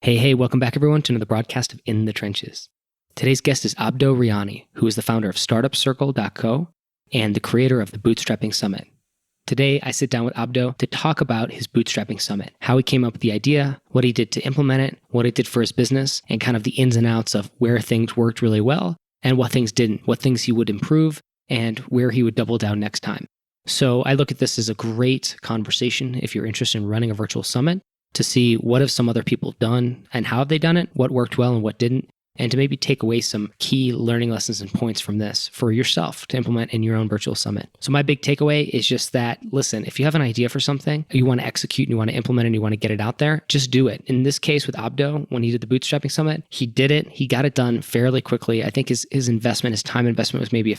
Hey, welcome back everyone to another broadcast of In the Trenches. Today's guest is Abdo Riani, who is the founder of StartupCircle.co and the creator of the Bootstrapping Summit. Today, I sit down with Abdo to talk about his Bootstrapping Summit, how he came up with the idea, what he did to implement it, what he did for his business, and kind of the ins and outs of where things worked really well and what things didn't, what things he would improve, and where he would double down next time. So I look at this as a great conversation if you're interested in running a virtual summit, to see what have some other people done and how have they done it, what worked well and what didn't, and to maybe take away some key learning lessons and points from this for yourself to implement in your own virtual summit. So my big takeaway is just that, listen, if you have an idea for something, you want to execute and you want to implement it and you want to get it out there, just do it. In this case with Abdo, when he did the Bootstrapping Summit, he did it. He got it done fairly quickly. I think his investment, his time investment was maybe,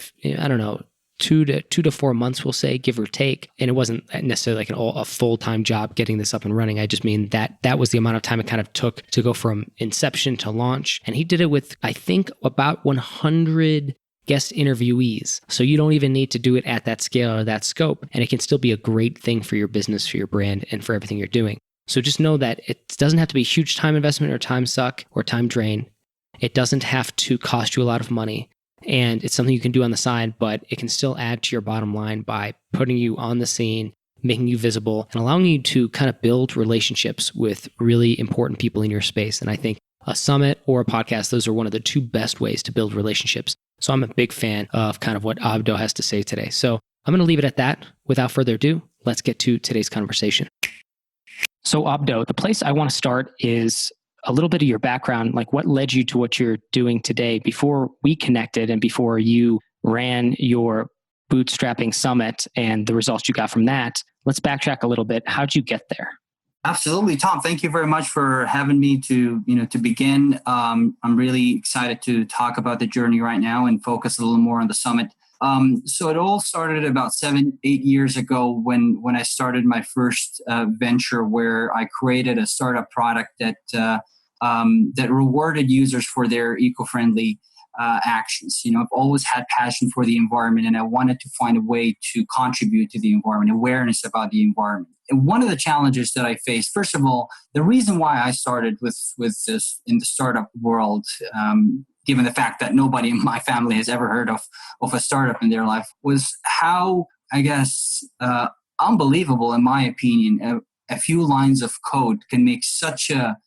2 to 4 months, we'll say, give or take. And it wasn't necessarily like a full-time job getting this up and running. I just mean that was the amount of time it kind of took to go from inception to launch. And he did it with, I think, about 100 guest interviewees. So you don't even need to do it at that scale or that scope. And it can still be a great thing for your business, for your brand, and for everything you're doing. So just know that it doesn't have to be a huge time investment or time suck or time drain. It doesn't have to cost you a lot of money. And it's something you can do on the side, but it can still add to your bottom line by putting you on the scene, making you visible, and allowing you to kind of build relationships with really important people in your space. And I think a summit or a podcast, those are one of the two best ways to build relationships. So I'm a big fan of kind of what Abdo has to say today. So I'm going to leave it at that. Without further ado, let's get to today's conversation. So Abdo, the place I want to start is a little bit of your background, like what led you to what you're doing today before we connected and before you ran your Bootstrapping Summit and the results you got from that. Let's backtrack a little bit. How'd you get there? Absolutely, Tom. Thank you very much for having me to begin. I'm really excited to talk about the journey right now and focus a little more on the summit. So it all started about 7-8 years ago when I started my first venture, where I created a startup product that rewarded users for their eco-friendly actions. I've always had passion for the environment, and I wanted to find a way to contribute to the environment, awareness about the environment. And one of the challenges that I faced, first of all, the reason why I started with this in the startup world, given the fact that nobody in my family has ever heard of a startup in their life, was how, I guess, unbelievable, in my opinion, a few lines of code can make such a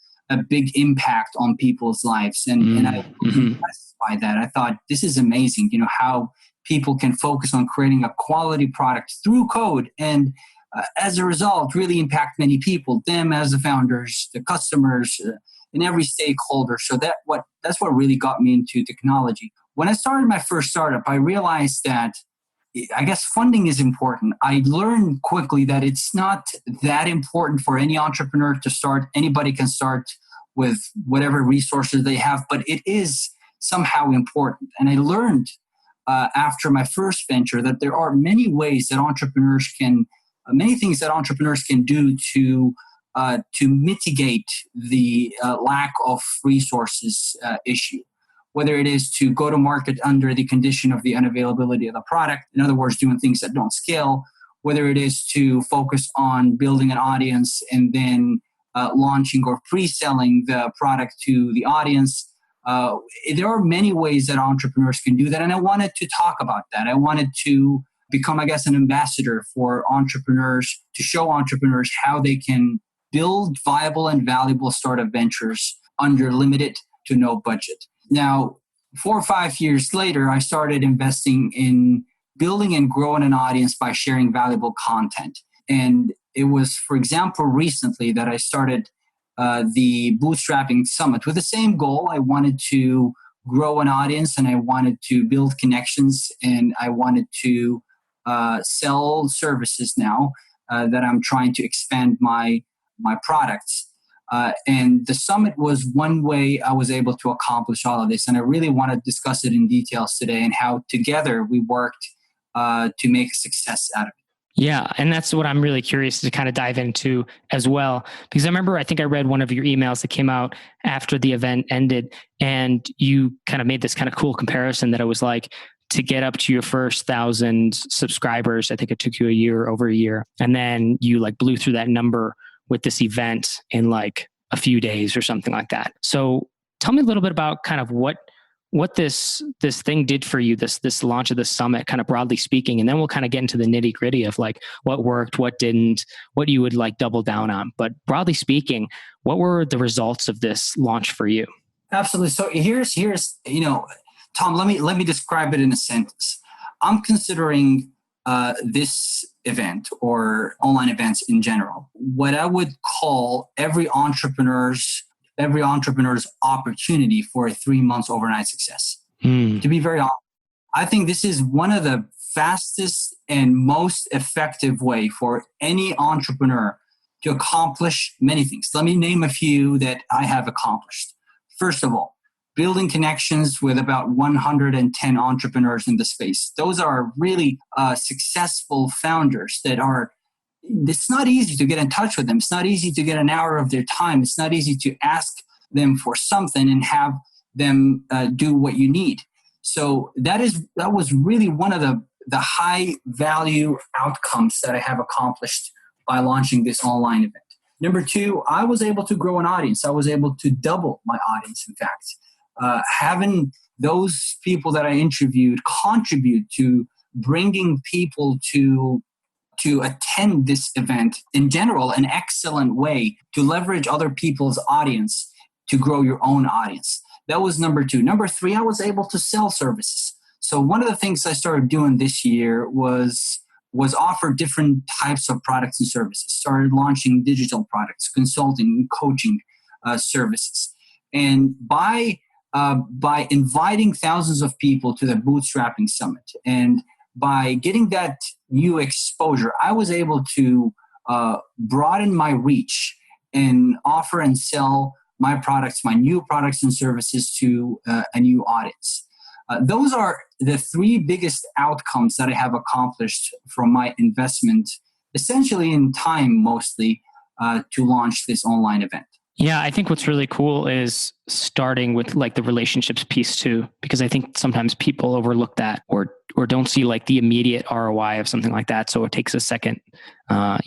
big impact on people's lives. And I was impressed by that. I thought, this is amazing, how people can focus on creating a quality product through code and as a result, really impact many people, them as the founders, the customers, and every stakeholder. So that's what really got me into technology. When I started my first startup, I realized that, I guess, funding is important. I learned quickly that it's not that important for any entrepreneur to start. Anybody can start with whatever resources they have, but it is somehow important. And I learned after my first venture that there are many things that entrepreneurs can do to mitigate the lack of resources issue. Whether it is to go to market under the condition of the unavailability of the product, in other words, doing things that don't scale, whether it is to focus on building an audience and then launching or pre-selling the product to the audience. There are many ways that entrepreneurs can do that, and I wanted to talk about that. I wanted to become, I guess, an ambassador for entrepreneurs, to show entrepreneurs how they can build viable and valuable startup ventures under limited to no budget. Now, 4 or 5 years later, I started investing in building and growing an audience by sharing valuable content. And it was, for example, recently that I started the Bootstrapping Summit with the same goal. I wanted to grow an audience, and I wanted to build connections, and I wanted to sell services now that I'm trying to expand my products. And the summit was one way I was able to accomplish all of this. And I really want to discuss it in details today and how together we worked to make a success out of it. Yeah. And that's what I'm really curious to kind of dive into as well. Because I think I read one of your emails that came out after the event ended, and you kind of made this kind of cool comparison that it was like, to get up to your first 1,000 subscribers, I think it took you over a year. And then you like blew through that number with this event in like a few days or something like that. So tell me a little bit about kind of what this thing did for you, this launch of the summit, kind of broadly speaking, and then we'll kind of get into the nitty gritty of like what worked, what didn't, what you would like double down on. But broadly speaking, what were the results of this launch for you? Absolutely. So here's Tom, let me describe it in a sentence. I'm considering this event or online events in general what I would call every entrepreneur's opportunity for a 3 months overnight success. To be very honest, I think this is one of the fastest and most effective way for any entrepreneur to accomplish many things. Let me name a few that I have accomplished. First of all, building connections with about 110 entrepreneurs in the space. Those are really successful founders it's not easy to get in touch with them. It's not easy to get an hour of their time. It's not easy to ask them for something and have them do what you need. So that was really one of the high value outcomes that I have accomplished by launching this online event. Number two, I was able to grow an audience. I was able to double my audience, in fact. Having those people that I interviewed contribute to bringing people to attend this event in general, an excellent way to leverage other people's audience to grow your own audience. That was number two. Number three, I was able to sell services. So one of the things I started doing this year was offer different types of products and services. Started launching digital products, consulting, coaching services. And by inviting thousands of people to the Bootstrapping Summit and by getting that new exposure, I was able to broaden my reach and offer and sell my new products and services to a new audience. Those are the three biggest outcomes that I have accomplished from my investment, essentially in time mostly, to launch this online event. Yeah, I think what's really cool is starting with like the relationships piece too, because I think sometimes people overlook that or don't see like the immediate ROI of something like that. So it takes a second, a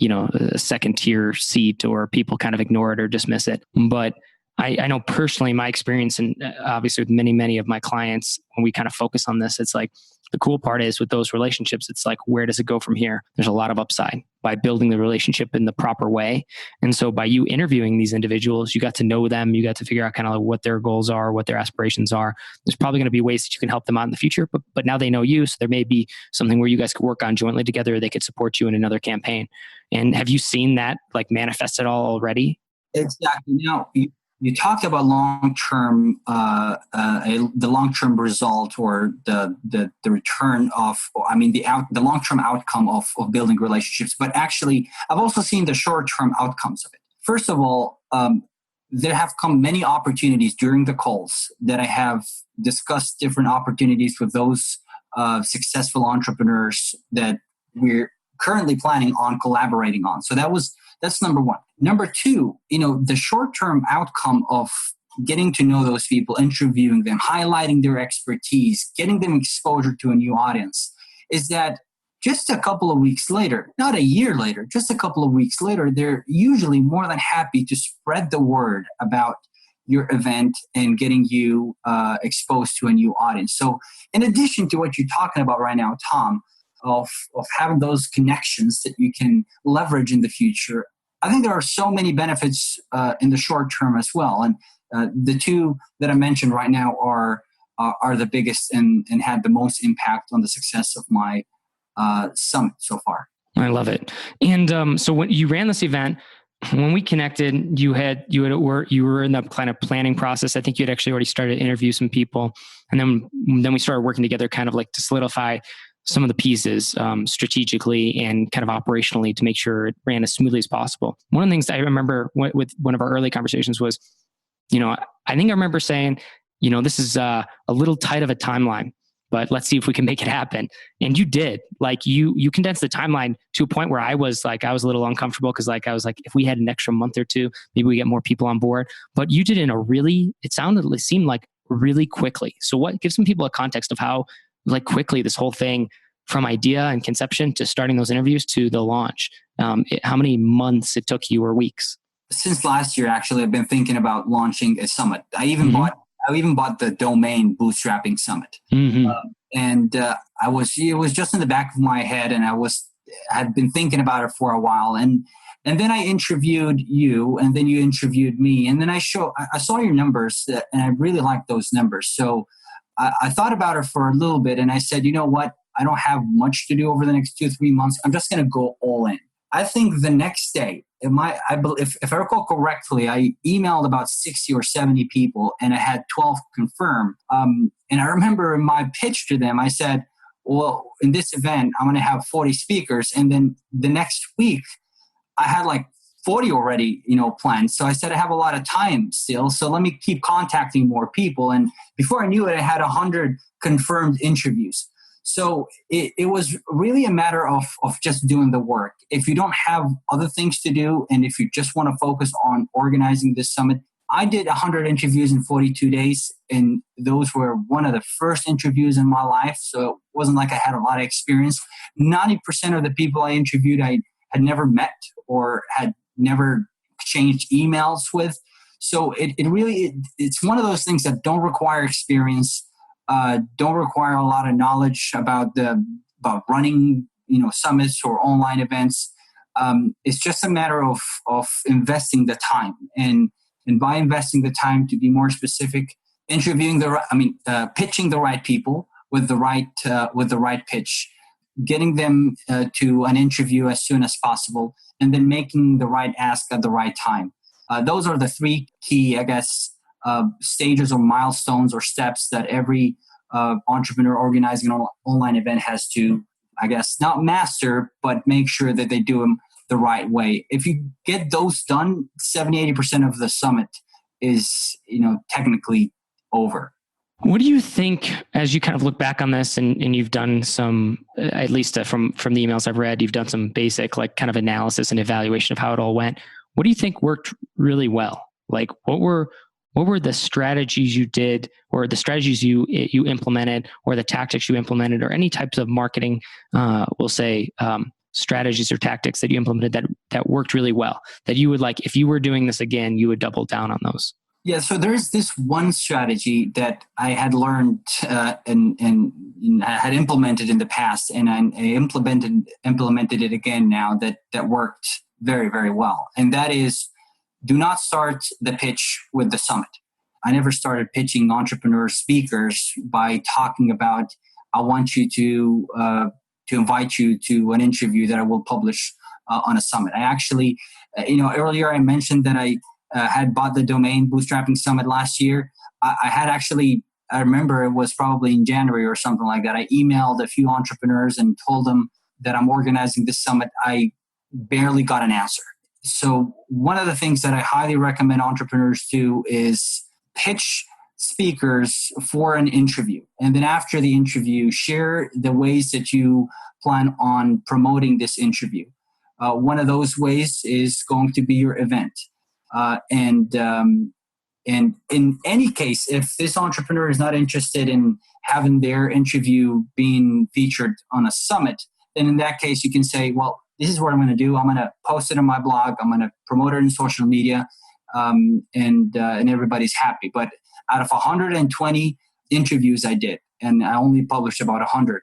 second tier seat, or people kind of ignore it or dismiss it. But I know personally my experience, and obviously with many of my clients, when we kind of focus on this, it's like the cool part is with those relationships, it's like, where does it go from here? There's a lot of upside by building the relationship in the proper way. And so by you interviewing these individuals, you got to know them, you got to figure out kind of like what their goals are, what their aspirations are. There's probably going to be ways that you can help them out in the future, but now they know you. So there may be something where you guys could work on jointly together. They could support you in another campaign. And have you seen that like manifest at all already? Exactly. Now, you talked about long-term, the long-term result or the return of, the long-term outcome of building relationships. But actually, I've also seen the short-term outcomes of it. First of all, there have come many opportunities during the calls that I have discussed different opportunities with those successful entrepreneurs that we're currently planning on collaborating on. So that's number one. Number two, the short-term outcome of getting to know those people, interviewing them, highlighting their expertise, getting them exposure to a new audience, is that just a couple of weeks later, not a year later, just a couple of weeks later, they're usually more than happy to spread the word about your event and getting you exposed to a new audience. So in addition to what you're talking about right now, Tom, of having those connections that you can leverage in the future, I think there are so many benefits in the short term as well. And the two that I mentioned right now are the biggest and had the most impact on the success of my summit so far. I love it. And so when you ran this event, when we connected, you were in the kind of planning process. I think you had actually already started to interview some people, and then we started working together, kind of like to solidify some of the pieces strategically and kind of operationally to make sure it ran as smoothly as possible. One of the things that I remember with one of our early conversations was, I think I remember saying, this is a little tight of a timeline, but let's see if we can make it happen. And you did. Like you condensed the timeline to a point where I was a little uncomfortable because I was like, if we had an extra month or two, maybe we get more people on board. But you did it seemed like really quickly. So what gives some people a context of how like quickly this whole thing from idea and conception to starting those interviews to the launch, how many months it took you or weeks? since last year, actually, I've been thinking about launching a summit. I even bought the domain Bootstrapping Summit. And it was just in the back of my head, and had been thinking about it for a while. And then I interviewed you, and then you interviewed me, and then I saw your numbers, and I really liked those numbers. So I thought about it for a little bit, and I said, you know what? I don't have much to do over the next 2-3 months. I'm just going to go all in. I think the next day, if I recall correctly, I emailed about 60 or 70 people, and I had 12 confirm. And I remember in my pitch to them, I said, well, in this event, I'm going to have 40 speakers. And then the next week, I had like 40 already, planned. So I said, I have a lot of time still. So let me keep contacting more people. And before I knew it, I had 100 confirmed interviews. So it was really a matter of just doing the work. If you don't have other things to do, and if you just want to focus on organizing this summit, I did 100 interviews in 42 days, and those were one of the first interviews in my life. So it wasn't like I had a lot of experience. 90% of the people I interviewed, I had never met or had never exchanged emails with. So it's one of those things that don't require experience. Don't require a lot of knowledge about running, summits or online events. It's just a matter of investing the time, and by investing the time, to be more specific, pitching the right people with the right pitch, getting them to an interview as soon as possible, and then making the right ask at the right time. Those are the three key, I guess, stages or milestones or steps that every entrepreneur organizing an online event has to, I guess, not master, but make sure that they do them the right way. If you get those done, 70-80% of the summit is, technically over. What do you think, as you kind of look back on this, and you've done some, at least from the emails I've read, you've done some basic like kind of analysis and evaluation of how it all went. What do you think worked really well? Like what were the strategies you did, or the strategies you implemented, or the tactics you implemented, or any types of marketing, we'll say, strategies or tactics that you implemented that worked really well, that you would, like, if you were doing this again, you would double down on those? Yeah, so there's this one strategy that I had learned and had implemented in the past, and I implemented it again now that worked very, very well. And that is, do not start the pitch with the summit. I never started pitching entrepreneur speakers by talking about, I want you to invite you to an interview that I will publish on a summit. I actually, earlier I mentioned that I had bought the domain Bootstrapping Summit last year. I remember it was probably in January or something like that. I emailed a few entrepreneurs and told them that I'm organizing this summit. I barely got an answer. So one of the things that I highly recommend entrepreneurs do is pitch speakers for an interview. And then after the interview, share the ways that you plan on promoting this interview. One of those ways is going to be your event. And in any case, if this entrepreneur is not interested in having their interview being featured on a summit, then in that case, you can say, well, this is what I'm going to do. I'm going to post it on my blog. I'm going to promote it in social media, and everybody's happy. But out of 120 interviews I did, and I only published about 100,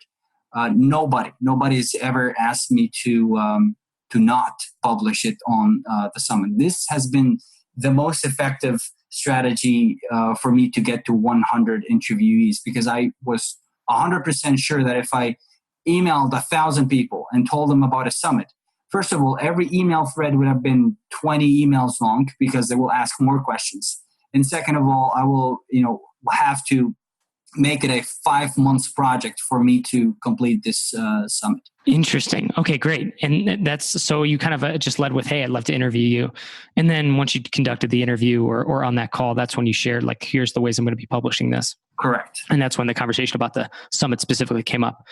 nobody's ever asked me to not publish it on the summit. This has been the most effective strategy for me to get to 100 interviewees, because I was 100% sure that if I emailed 1,000 people and told them about a summit, first of all, every email thread would have been 20 emails long, because they will ask more questions. And second of all, I will, have to make it a 5 months project for me to complete this summit. Interesting. Okay, great. And that's, so you kind of just led with, hey, I'd love to interview you. And then once you conducted the interview or on that call, that's when you shared, like, here's the ways I'm going to be publishing this. Correct. And that's when the conversation about the summit specifically came up.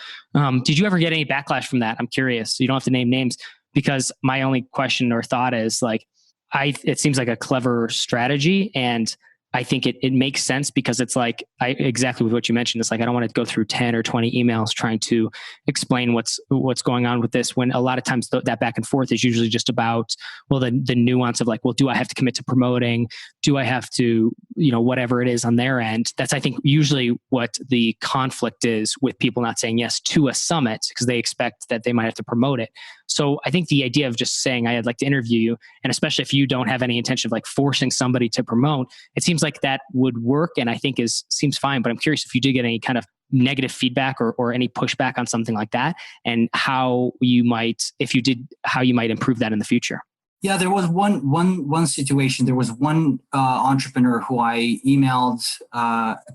Did you ever get any backlash from that? I'm curious. You don't have to name names, because my only question or thought is, like, it seems like a clever strategy, and I think it makes sense because it's like, exactly with what you mentioned. It's like, I don't want to go through 10 or 20 emails trying to explain what's going on with this, when a lot of times that back and forth is usually just about, well, the nuance of like, well, do I have to commit to promoting? Do I have to, whatever it is on their end? That's, I think, usually what the conflict is with people not saying yes to a summit because they expect that they might have to promote it. So I think the idea of just saying, I'd like to interview you, and especially if you don't have any intention of like forcing somebody to promote, it seems like that would work, and I think seems fine. But I'm curious if you did get any kind of negative feedback or any pushback on something like that, and how you might, if you did, how you might improve that in the future. Yeah, there was one situation. There was one entrepreneur who I emailed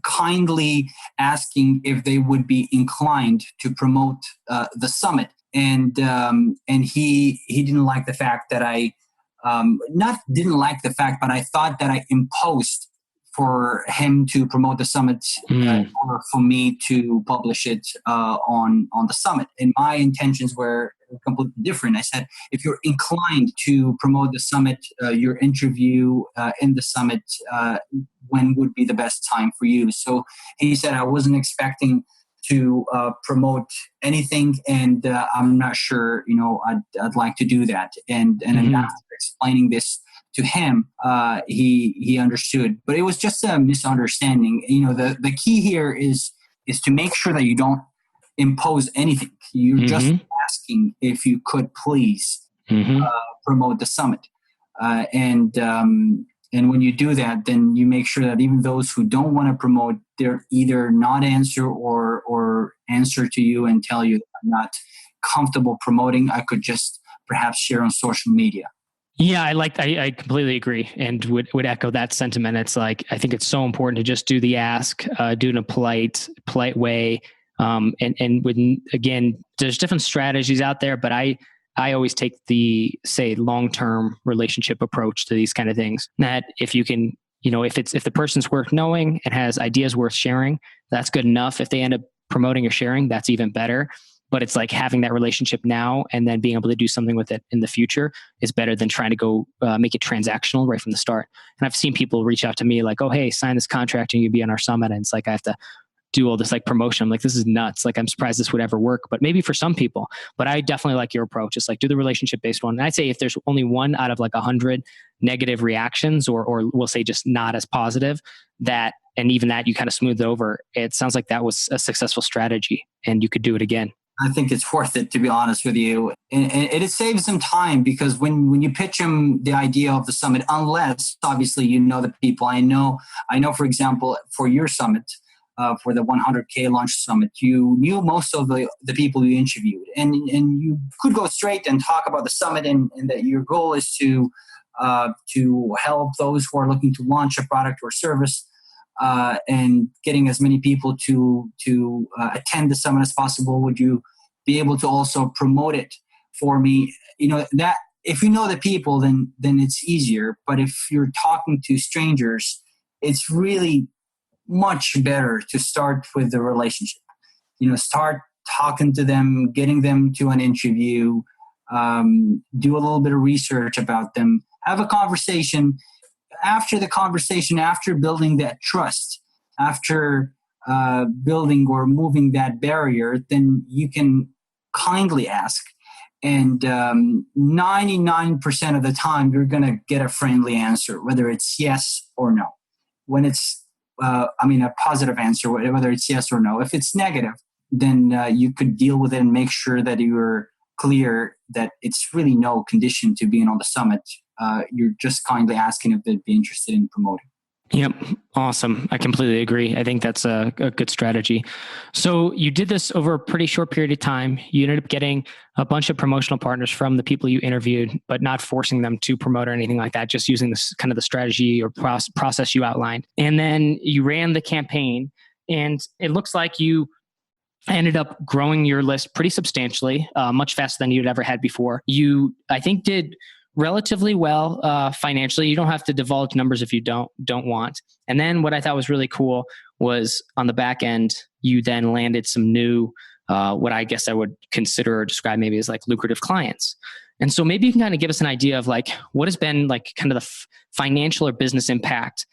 kindly asking if they would be inclined to promote the summit, and he didn't like the fact that I not didn't like the fact, but I thought that I imposed for him to promote the summit or for me to publish it on the summit. And my intentions were completely different. I said, if you're inclined to promote the summit, your interview in the summit, when would be the best time for you? So he said, I wasn't expecting to promote anything, and I'm not sure, I'd like to do that. And after explaining this to him, he understood. But it was just a misunderstanding. The key here is to make sure that you don't impose anything. You're just asking if you could please promote the summit. And when you do that, then you make sure that even those who don't want to promote, they're either not answer or answer to you and tell you, I'm not comfortable promoting. I could just perhaps share on social media. Yeah, I completely agree and would echo that sentiment. It's like, I think it's so important to just do the ask, do it in a polite way. And when, again, there's different strategies out there, but I always take the, say, long-term relationship approach to these kind of things. That if you can, if the person's worth knowing and has ideas worth sharing, that's good enough. If they end up promoting or sharing, that's even better. But it's like having that relationship now and then being able to do something with it in the future is better than trying to go make it transactional right from the start. And I've seen people reach out to me like, oh, hey, sign this contract and you'll be on our summit. And it's like, I have to do all this like promotion. I'm like, this is nuts. Like, I'm surprised this would ever work, but maybe for some people. But I definitely like your approach. It's like, do the relationship based one. And I'd say if there's only one out of like 100 negative reactions, or we'll say just not as positive, and even that you kind of smoothed over, it sounds like that was a successful strategy and you could do it again. I think it's worth it, to be honest with you. And it saves them time, because when you pitch them the idea of the summit, unless obviously you know the people. I know, for example, for your summit, for the 100K launch summit, you knew most of the people you interviewed, and you could go straight and talk about the summit, and that your goal is to help those who are looking to launch a product or service, and getting as many people to attend the summit as possible. Would you be able to also promote it for me? That if you know the people, then it's easier. But if you're talking to strangers, it's really much better to start with the relationship. Start talking to them, getting them to an interview, do a little bit of research about them, have a conversation. After the conversation, after building that trust, after building or moving that barrier, then you can kindly ask. And 99% of the time, you're going to get a friendly answer, whether it's yes or no. When it's, a positive answer, whether it's yes or no. If it's negative, then you could deal with it and make sure that you're clear that it's really no condition to being on the summit. You're just kindly asking if they'd be interested in promoting. Yep. Awesome. I completely agree. I think that's a good strategy. So you did this over a pretty short period of time. You ended up getting a bunch of promotional partners from the people you interviewed, but not forcing them to promote or anything like that, just using this kind of the strategy or process you outlined. And then you ran the campaign, and it looks like you ended up growing your list pretty substantially, much faster than you'd ever had before. You, I think, did relatively well financially. You don't have to divulge numbers if you don't want. And then what I thought was really cool was on the back end, you then landed some new, what I guess I would consider or describe maybe as like lucrative clients. And so maybe you can kind of give us an idea of like what has been like kind of the financial or business impact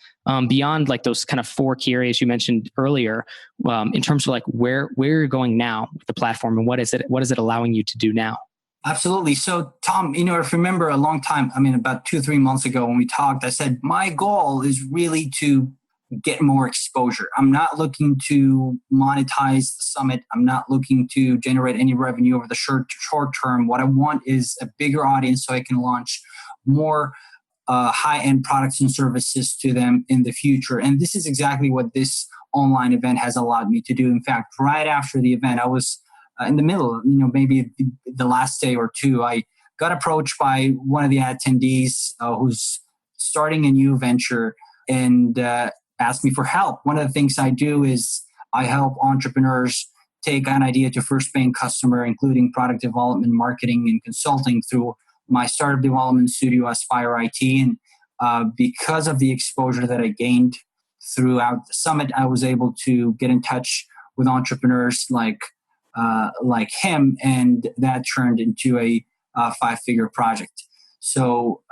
beyond like those kind of 4 key areas you mentioned earlier, in terms of like where you're going now with the platform and what is it allowing you to do now? Absolutely. So, Tom, if you remember a long time, about 2-3 months ago when we talked, I said my goal is really to get more exposure. I'm not looking to monetize the summit. I'm not looking to generate any revenue over the short term. What I want is a bigger audience so I can launch more high-end products and services to them in the future. And this is exactly what this online event has allowed me to do. In fact, right after the event, I was in the middle, maybe the last day or two, I got approached by one of the attendees who's starting a new venture and asked me for help. One of the things I do is I help entrepreneurs take an idea to first paying customer, including product development, marketing, and consulting through my startup development studio, Aspire IT. And because of the exposure that I gained throughout the summit, I was able to get in touch with entrepreneurs like him, and that turned into a 5-figure project. So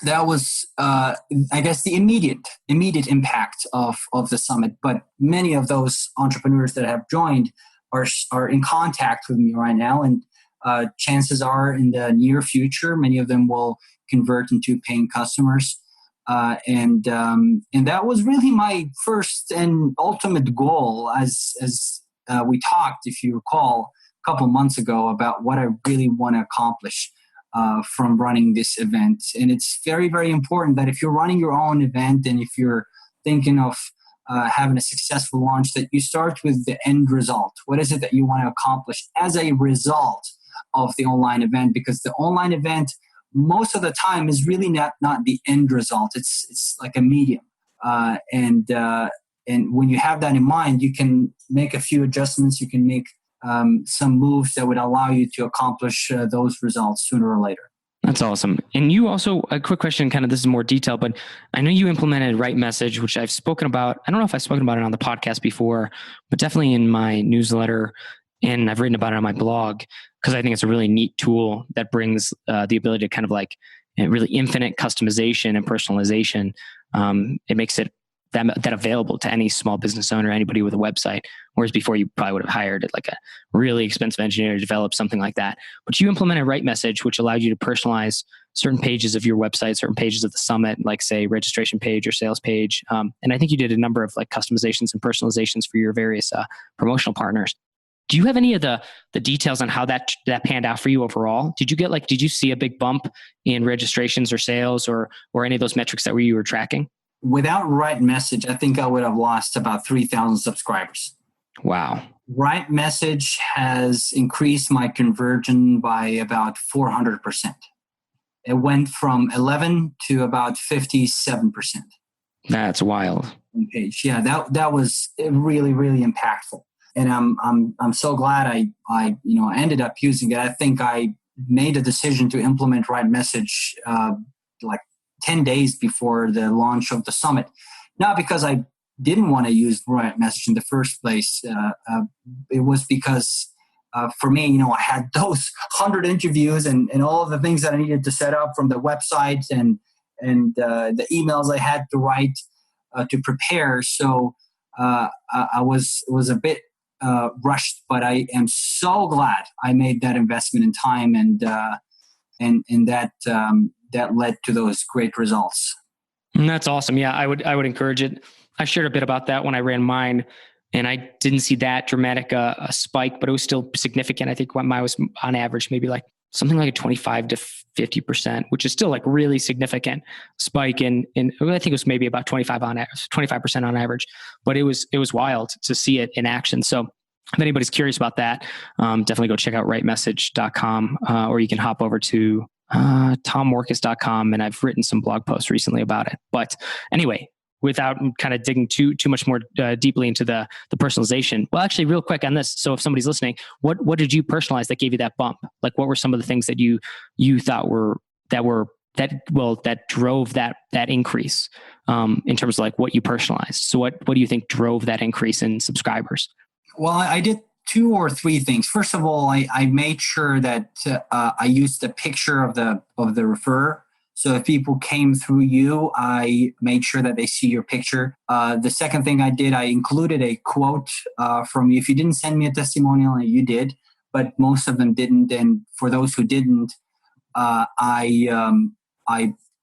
that was, I guess, the immediate impact of the summit. But many of those entrepreneurs that have joined are in contact with me right now, and chances are in the near future, many of them will convert into paying customers. And that was really my first and ultimate goal as we talked, if you recall, a couple months ago about what I really want to accomplish from running this event. And it's very, very important that if you're running your own event and if you're thinking of having a successful launch, that you start with the end result. What is it that you want to accomplish as a result of the online event? Because the online event, most of the time, is really not the end result. It's like a medium. And when you have that in mind, you can make a few adjustments. You can make some moves that would allow you to accomplish those results sooner or later. That's awesome. And you also, a quick question, kind of this is more detailed, but I know you implemented Right Message, which I've spoken about. I don't know if I've spoken about it on the podcast before, but definitely in my newsletter, and I've written about it on my blog because I think it's a really neat tool that brings the ability to kind of like really infinite customization and personalization. It makes it that available to any small business owner, anybody with a website. Whereas before you probably would have hired like a really expensive engineer to develop something like that. But you implemented Right Message, which allowed you to personalize certain pages of your website, certain pages of the summit, like say registration page or sales page. And I think you did a number of like customizations and personalizations for your various promotional partners. Do you have any of the details on how that panned out for you overall? Did you see a big bump in registrations or sales or any of those metrics that you were tracking? Without Right Message, I think I would have lost about 3,000 subscribers. Wow. Right Message has increased my conversion by about 400%. It went from 11 to about 57%. That's wild. Page. Yeah, that was really, really impactful. And I'm so glad I ended up using it. I think I made a decision to implement Right Message like 10 days before the launch of the summit. Not because I didn't want to use Right Message in the first place. It was because for me, I had those 100 interviews and all of the things that I needed to set up from the website and the emails I had to write to prepare. So I was a bit rushed, but I am so glad I made that investment in time and that led to those great results. And that's awesome. Yeah, I would encourage it. I shared a bit about that when I ran mine, and I didn't see that dramatic a spike, but it was still significant. I think mine was on average maybe like something like a 25 to 50%, which is still like really significant spike in I think it was maybe about 25% on average, but it was wild to see it in action. So if anybody's curious about that, definitely go check out rightmessage.com, or you can hop over to tommorkus.com, and I've written some blog posts recently about it. But anyway, without kind of digging too much more deeply into the personalization. Well, actually, real quick on this. So if somebody's listening, what did you personalize that gave you that bump? Like, what were some of the things that you thought that drove that increase in terms of like what you personalized? So what do you think drove that increase in subscribers? Well, I did two or three things. First of all, I made sure that I used a picture of the referrer. So if people came through you, I made sure that they see your picture. The second thing I did, I included a quote from you. If you didn't send me a testimonial, you did, but most of them didn't. And for those who didn't, I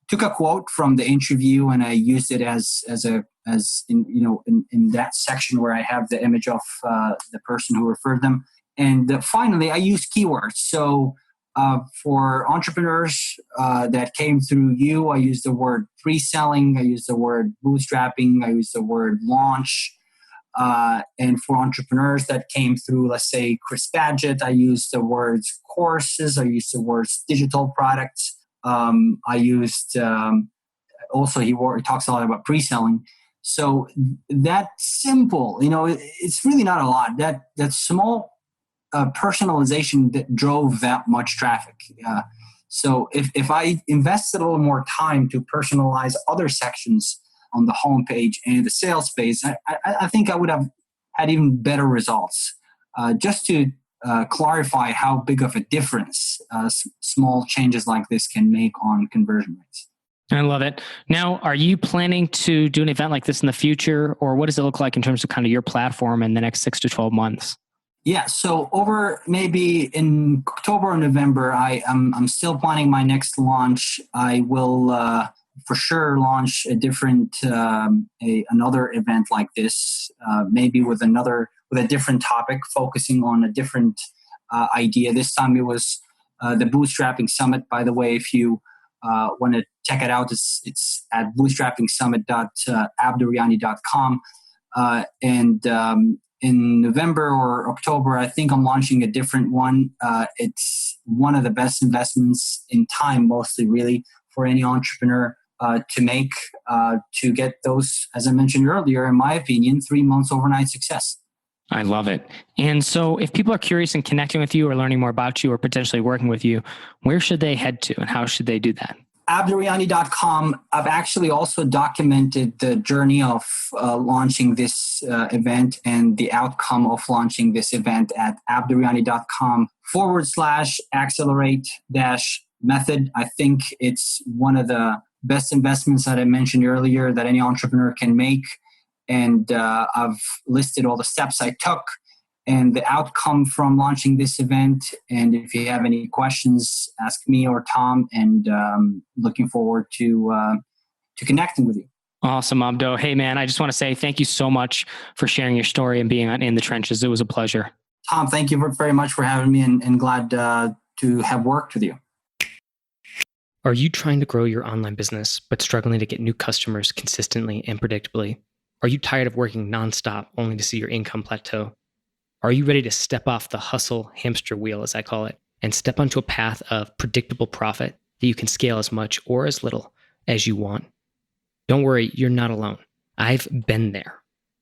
took a quote from the interview and I used it as in that section where I have the image of the person who referred them. And finally, I used keywords. So for entrepreneurs that came through you, I used the word pre-selling, I used the word bootstrapping, I used the word launch. And for entrepreneurs that came through, let's say, Chris Badgett, I used the words courses, I used the words digital products. I used also he talks a lot about pre-selling. So that simple, it's really not a lot. That small personalization that drove that much traffic. So if I invested a little more time to personalize other sections on the homepage and the sales page, I think I would have had even better results. Just to clarify how big of a difference small changes like this can make on conversion rates. I love it. Now, are you planning to do an event like this in the future, or what does it look like in terms of kind of your platform in the next 6 to 12 months? Yeah, so over maybe in October or November, I'm still planning my next launch. I will for sure launch a different another event like this, maybe with a different topic, focusing on a different idea. This time it was the Bootstrapping Summit. By the way, if you want to check it out, it's at bootstrappingsummit.abdoriani.com. And in November or October, I think I'm launching a different one. It's one of the best investments in time, mostly really, for any entrepreneur to make to get those, as I mentioned earlier, in my opinion, 3 months overnight success. I love it. And so if people are curious and connecting with you or learning more about you or potentially working with you, where should they head to and how should they do that? AbdoRiani.com. I've actually also documented the journey of launching this event and the outcome of launching this event at abdoriani.com/accelerate-method. I think it's one of the best investments that I mentioned earlier that any entrepreneur can make. And I've listed all the steps I took and the outcome from launching this event. And if you have any questions, ask me or Tom, and looking forward to connecting with you. Awesome, Abdo. Hey, man, I just want to say thank you so much for sharing your story and being on In the Trenches. It was a pleasure. Tom, thank you very much for having me and glad to have worked with you. Are you trying to grow your online business but struggling to get new customers consistently and predictably? Are you tired of working nonstop only to see your income plateau? Are you ready to step off the hustle hamster wheel, as I call it, and step onto a path of predictable profit that you can scale as much or as little as you want? Don't worry, you're not alone. I've been there.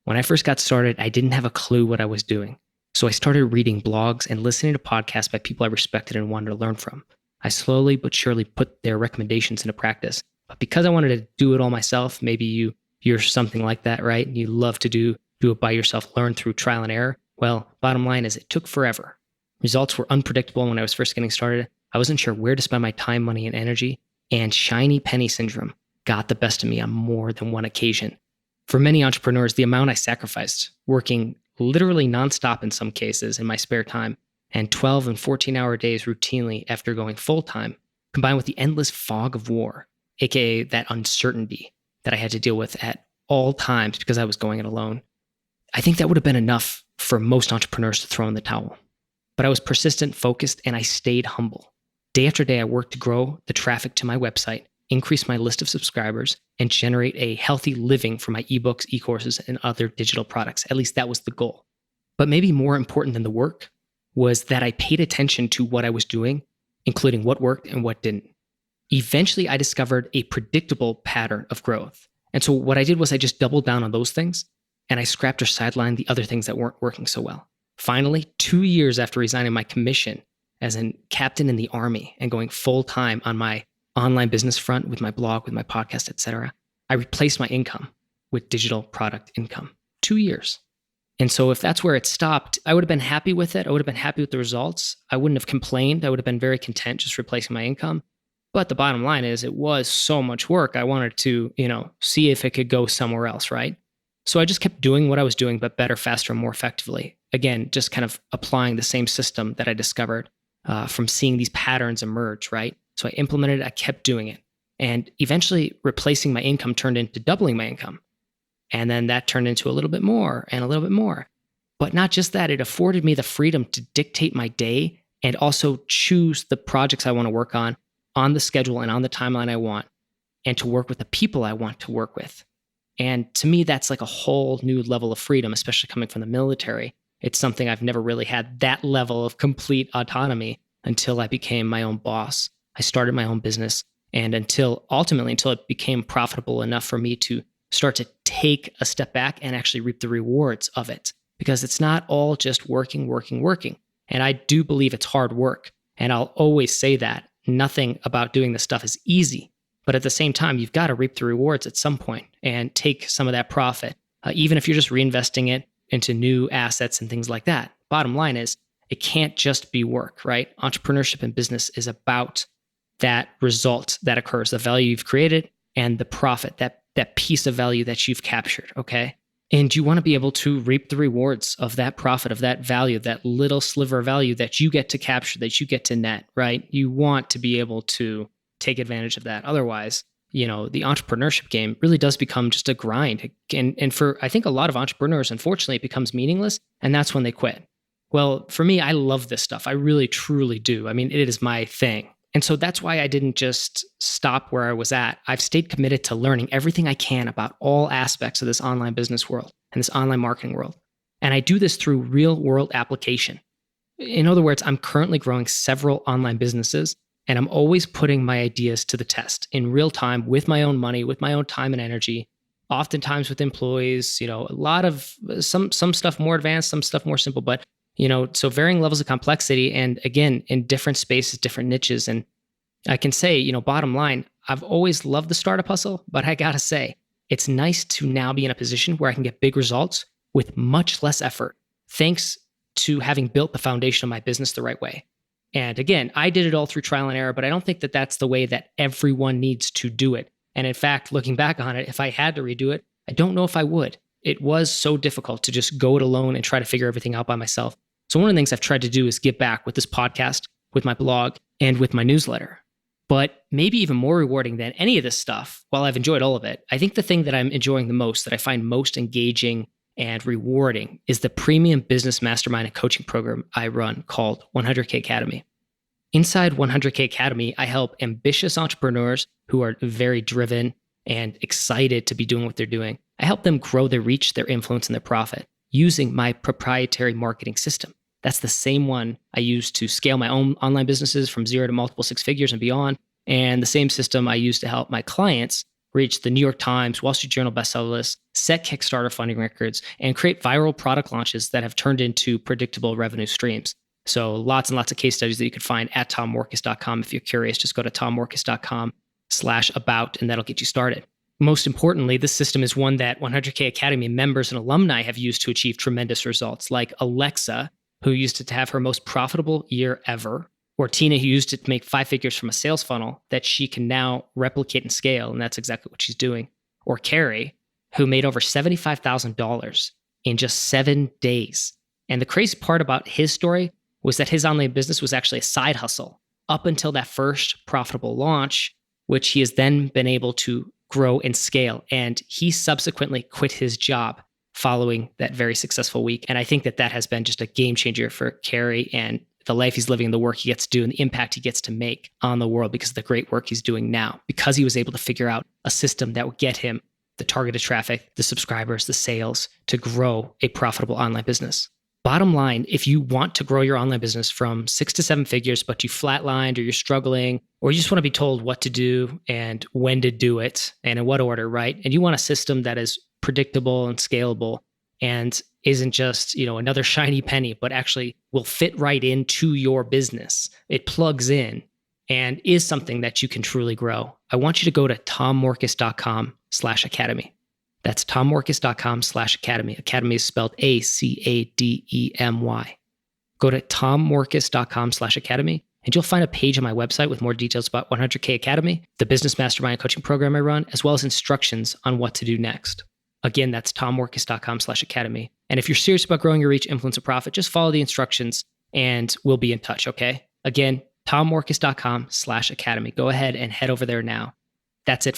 When I first got started, I didn't have a clue what I was doing. So I started reading blogs and listening to podcasts by people I respected and wanted to learn from. I slowly but surely put their recommendations into practice. But because I wanted to do it all myself, maybe you're something like that, right? You love to do it by yourself, learn through trial and error. Well, bottom line is it took forever. Results were unpredictable when I was first getting started. I wasn't sure where to spend my time, money, and energy. And shiny penny syndrome got the best of me on more than one occasion. For many entrepreneurs, the amount I sacrificed, working literally nonstop in some cases in my spare time, and 12 and 14-hour days routinely after going full-time, combined with the endless fog of war, aka that uncertainty that I had to deal with at all times because I was going it alone, I think that would have been enough for most entrepreneurs to throw in the towel. But I was persistent, focused, and I stayed humble. Day after day, I worked to grow the traffic to my website, increase my list of subscribers, and generate a healthy living for my ebooks, e-courses, and other digital products. At least that was the goal. But maybe more important than the work was that I paid attention to what I was doing, including what worked and what didn't. Eventually, I discovered a predictable pattern of growth. And so what I did was I just doubled down on those things, and I scrapped or sidelined the other things that weren't working so well. Finally, 2 years after resigning my commission as a captain in the Army and going full-time on my online business front with my blog, with my podcast, etc., I replaced my income with digital product income. 2 years. And so if that's where it stopped, I would have been happy with it. I would have been happy with the results. I wouldn't have complained. I would have been very content just replacing my income. But the bottom line is it was so much work. I wanted to, see if it could go somewhere else, right? So I just kept doing what I was doing, but better, faster, and more effectively. Again, just kind of applying the same system that I discovered from seeing these patterns emerge, right? So I implemented it, I kept doing it. And eventually replacing my income turned into doubling my income. And then that turned into a little bit more and a little bit more. But not just that, it afforded me the freedom to dictate my day and also choose the projects I want to work on the schedule and on the timeline I want, and to work with the people I want to work with. And to me, that's like a whole new level of freedom, especially coming from the military. It's something I've never really had that level of complete autonomy until I became my own boss. I started my own business, and until it became profitable enough for me to start to take a step back and actually reap the rewards of it. Because it's not all just working. And I do believe it's hard work. And I'll always say that. Nothing about doing this stuff is easy. But at the same time, you've got to reap the rewards at some point and take some of that profit, even if you're just reinvesting it into new assets and things like that. Bottom line is, it can't just be work, right? Entrepreneurship and business is about that result that occurs, the value you've created and the profit, that piece of value that you've captured, okay? And you want to be able to reap the rewards of that profit, of that value, that little sliver of value that you get to capture, that you get to net, right? You want to be able to take advantage of that. Otherwise, the entrepreneurship game really does become just a grind. And for, I think, a lot of entrepreneurs, unfortunately, it becomes meaningless, and that's when they quit. Well, for me, I love this stuff. I really, truly do. I mean, it is my thing. And so that's why I didn't just stop where I was at. I've stayed committed to learning everything I can about all aspects of this online business world and this online marketing world. And I do this through real world application. In other words, I'm currently growing several online businesses, and I'm always putting my ideas to the test in real time with my own money, with my own time and energy, oftentimes with employees, a lot of some stuff more advanced, some stuff more simple, but so varying levels of complexity, and again, in different spaces, different niches. And I can say, bottom line, I've always loved the startup hustle, but I gotta say, it's nice to now be in a position where I can get big results with much less effort, thanks to having built the foundation of my business the right way. And again, I did it all through trial and error, but I don't think that that's the way that everyone needs to do it. And in fact, looking back on it, if I had to redo it, I don't know if I would. It was so difficult to just go it alone and try to figure everything out by myself. So one of the things I've tried to do is give back with this podcast, with my blog, and with my newsletter. But maybe even more rewarding than any of this stuff, while I've enjoyed all of it, I think the thing that I'm enjoying the most, that I find most engaging and rewarding, is the premium business mastermind and coaching program I run called 100K Academy. Inside 100K Academy, I help ambitious entrepreneurs who are very driven and excited to be doing what they're doing. I help them grow their reach, their influence, and their profit using my proprietary marketing system. That's the same one I use to scale my own online businesses from 0 to multiple 6 figures and beyond. And the same system I use to help my clients reach the New York Times, Wall Street Journal bestseller list, set Kickstarter funding records, and create viral product launches that have turned into predictable revenue streams. So lots and lots of case studies that you can find at tommorkes.com. If you're curious, just go to tommorkes.com/about, and that'll get you started. Most importantly, this system is one that 100K Academy members and alumni have used to achieve tremendous results, like Alexa, who used it to have her most profitable year ever, or Tina, who used it to make 5 figures from a sales funnel that she can now replicate and scale, and that's exactly what she's doing. Or Carrie, who made over $75,000 in just 7 days. And the crazy part about his story was that his online business was actually a side hustle up until that first profitable launch, which he has then been able to grow and scale. And he subsequently quit his job following that very successful week. And I think that that has been just a game changer for Carrie and the life he's living, the work he gets to do, and the impact he gets to make on the world because of the great work he's doing now, because he was able to figure out a system that would get him the targeted traffic, the subscribers, the sales to grow a profitable online business. Bottom line, if you want to grow your online business from 6 to 7 figures, but you flatlined or you're struggling, or you just want to be told what to do and when to do it and in what order, right? And you want a system that is predictable and scalable and isn't just, another shiny penny, but actually will fit right into your business. It plugs in and is something that you can truly grow. I want you to go to tommorkes.com/academy. That's tommorkes.com/academy. Academy is spelled Academy. Go to tommorkes.com/academy, and you'll find a page on my website with more details about 100K Academy, the business mastermind coaching program I run, as well as instructions on what to do next. Again, that's tommorkes.com/academy. And if you're serious about growing your reach, influence, and profit, just follow the instructions and we'll be in touch, okay? Again, tommorkes.com/academy. Go ahead and head over there now. That's it